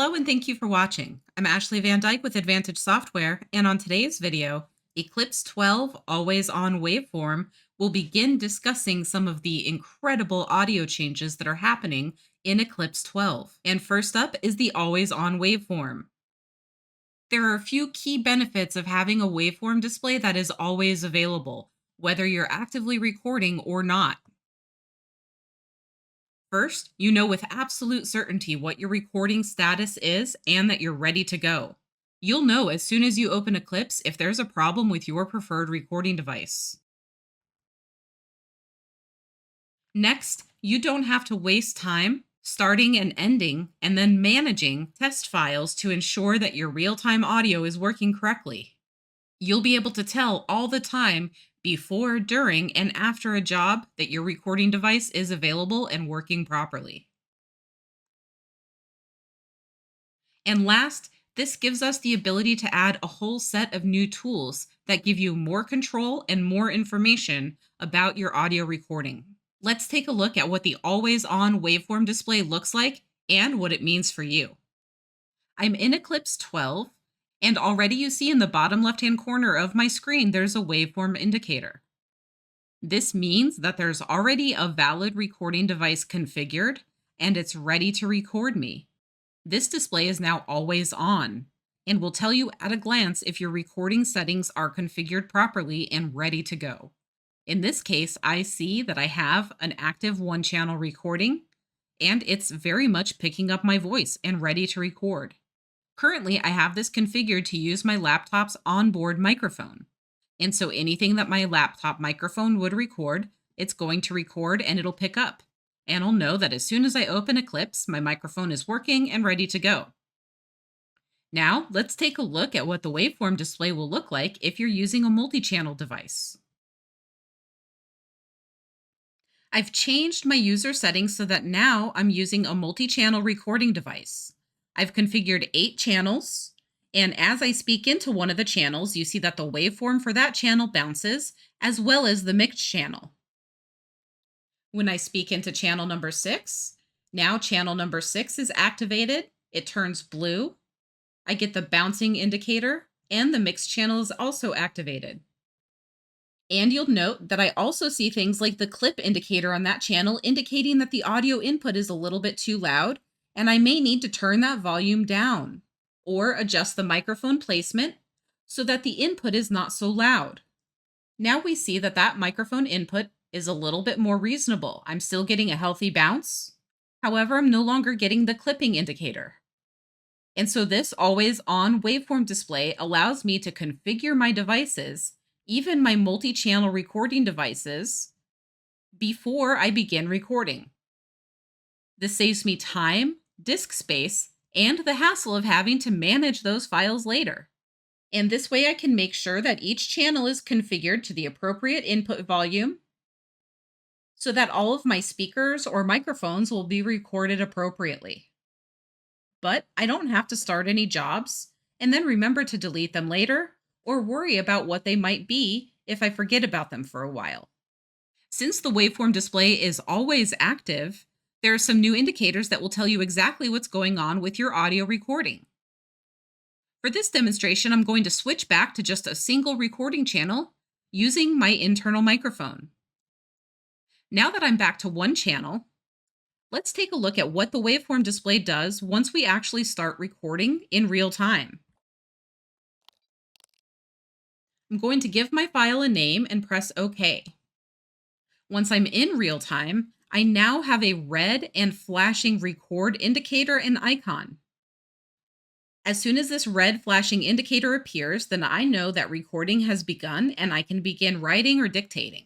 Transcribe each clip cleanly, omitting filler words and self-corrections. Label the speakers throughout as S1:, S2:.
S1: Hello and thank you for watching. I'm Ashley Van Dyke with Advantage Software, and on today's video, Eclipse 12 Always On Waveform will begin discussing some of the incredible audio changes that are happening in Eclipse 12. And first up is the Always On Waveform. There are a few key benefits of having a waveform display that is always available, whether you're actively recording or not. First, you know with absolute certainty what your recording status is and that you're ready to go. You'll know as soon as you open Eclipse if there's a problem with your preferred recording device. Next, you don't have to waste time starting and ending and then managing test files to ensure that your real time audio is working correctly. You'll be able to tell all the time before, during, and after a job that your recording device is available and working properly. And last, this gives us the ability to add a whole set of new tools that give you more control and more information about your audio recording. Let's take a look at what the always on waveform display looks like and what it means for you. I'm in Eclipse 12, and already you see in the bottom left-hand corner of my screen, there's a waveform indicator. This means that there's already a valid recording device configured, and it's ready to record me. This display is now always on and will tell you at a glance if your recording settings are configured properly and ready to go. In this case, I see that I have an active one-channel recording, and it's very much picking up my voice and ready to record. Currently, I have this configured to use my laptop's onboard microphone. And so anything that my laptop microphone would record, it's going to record and it'll pick up. And I'll know that as soon as I open Eclipse, my microphone is working and ready to go. Now, let's take a look at what the waveform display will look like if you're using a multi-channel device. I've changed my user settings so that now I'm using a multi-channel recording device. I've configured 8 channels, and as I speak into one of the channels, you see that the waveform for that channel bounces, as well as the mixed channel. When I speak into channel number 6, now channel number 6 is activated. It turns blue. I get the bouncing indicator, and the mixed channel is also activated. And you'll note that I also see things like the clip indicator on that channel indicating that the audio input is a little bit too loud, and I may need to turn that volume down or adjust the microphone placement so that the input is not so loud. Now we see that that microphone input is a little bit more reasonable. I'm still getting a healthy bounce. However, I'm no longer getting the clipping indicator. And so this always on waveform display allows me to configure my devices, even my multi-channel recording devices, before I begin recording. This saves me time, disk space, and the hassle of having to manage those files later. And this way I can make sure that each channel is configured to the appropriate input volume so that all of my speakers or microphones will be recorded appropriately. But I don't have to start any jobs and then remember to delete them later or worry about what they might be if I forget about them for a while. Since the waveform display is always active, there are some new indicators that will tell you exactly what's going on with your audio recording. For this demonstration, I'm going to switch back to just a single recording channel using my internal microphone. Now that I'm back to one channel, let's take a look at what the waveform display does once we actually start recording in real time. I'm going to give my file a name and press OK. Once I'm in real time, I now have a red and flashing record indicator and icon. As soon as this red flashing indicator appears, then I know that recording has begun and I can begin writing or dictating.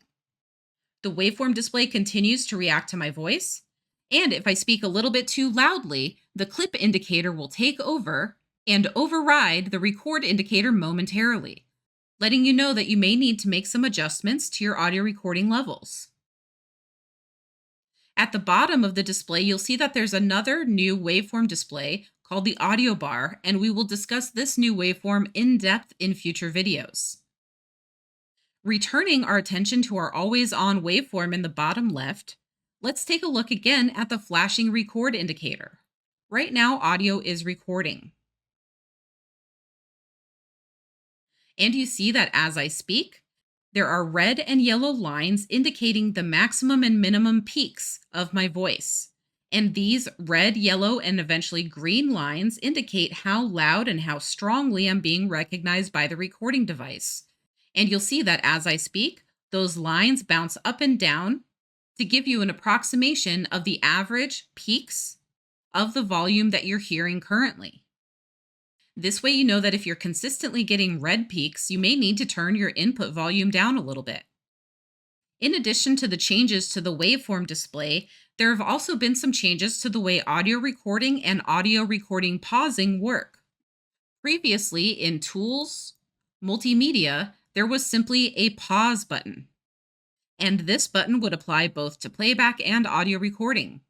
S1: The waveform display continues to react to my voice, and if I speak a little bit too loudly, the clip indicator will take over and override the record indicator momentarily, letting you know that you may need to make some adjustments to your audio recording levels. At the bottom of the display, you'll see that there's another new waveform display called the audio bar, and we will discuss this new waveform in depth in future videos. Returning our attention to our always on waveform in the bottom left, let's take a look again at the flashing record indicator. Right now, audio is recording. And you see that as I speak, there are red and yellow lines indicating the maximum and minimum peaks of my voice. And these red, yellow, and eventually green lines indicate how loud and how strongly I'm being recognized by the recording device. And you'll see that as I speak, those lines bounce up and down to give you an approximation of the average peaks of the volume that you're hearing currently. This way, you know that if you're consistently getting red peaks, you may need to turn your input volume down a little bit. In addition to the changes to the waveform display, there have also been some changes to the way audio recording and audio recording pausing work. Previously, in Tools, Multimedia, there was simply a pause button, and this button would apply both to playback and audio recording.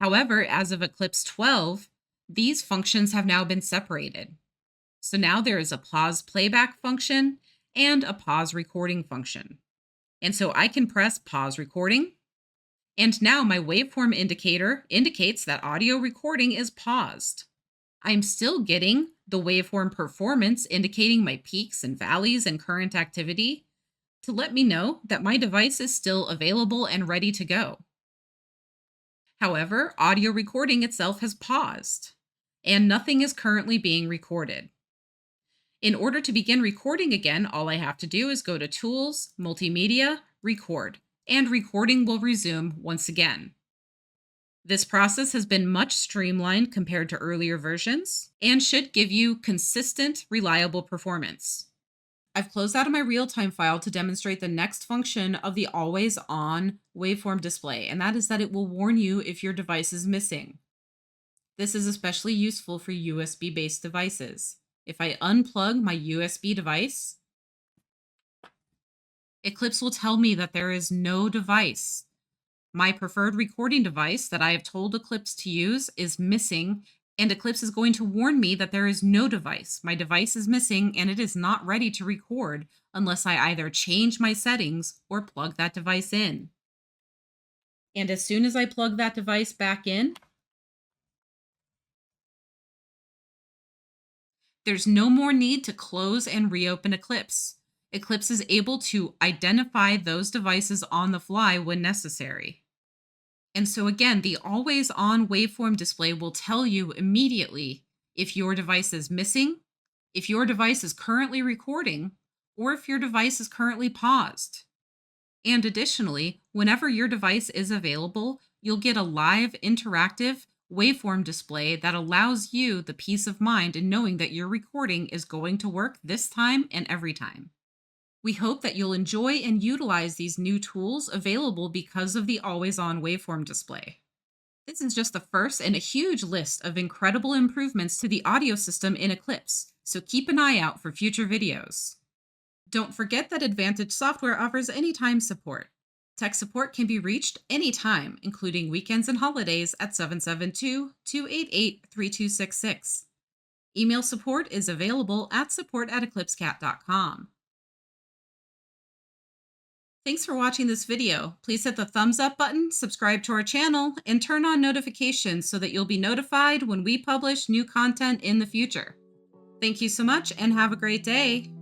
S1: However, as of Eclipse 12, these functions have now been separated. So now there is a pause playback function and a pause recording function. And so I can press pause recording, and now my waveform indicator indicates that audio recording is paused. I'm still getting the waveform performance indicating my peaks and valleys and current activity to let me know that my device is still available and ready to go. However, audio recording itself has paused, and nothing is currently being recorded. In order to begin recording again, all I have to do is go to Tools, Multimedia, Record, and recording will resume once again. This process has been much streamlined compared to earlier versions and should give you consistent, reliable performance. I've closed out of my real-time file to demonstrate the next function of the always-on waveform display, and that is that it will warn you if your device is missing. This is especially useful for USB-based devices. If I unplug my USB device, Eclipse will tell me that there is no device. My preferred recording device that I have told Eclipse to use is missing, and Eclipse is going to warn me that there is no device. My device is missing and it is not ready to record unless I either change my settings or plug that device in. And as soon as I plug that device back in, there's no more need to close and reopen Eclipse. Eclipse is able to identify those devices on the fly when necessary. And so again, the always-on waveform display will tell you immediately if your device is missing, if your device is currently recording, or if your device is currently paused. And additionally, whenever your device is available, you'll get a live interactive waveform display that allows you the peace of mind in knowing that your recording is going to work this time and every time. We hope that you'll enjoy and utilize these new tools available because of the always-on waveform display. This is just the first in a huge list of incredible improvements to the audio system in Eclipse, so keep an eye out for future videos. Don't forget that Advantage Software offers anytime support. Tech support can be reached anytime, including weekends and holidays at 772-288-3266. Email support is available at support@eclipsecat.com. Thanks for watching this video. Please hit the thumbs up button, subscribe to our channel, and turn on notifications so that you'll be notified when we publish new content in the future. Thank you so much and have a great day.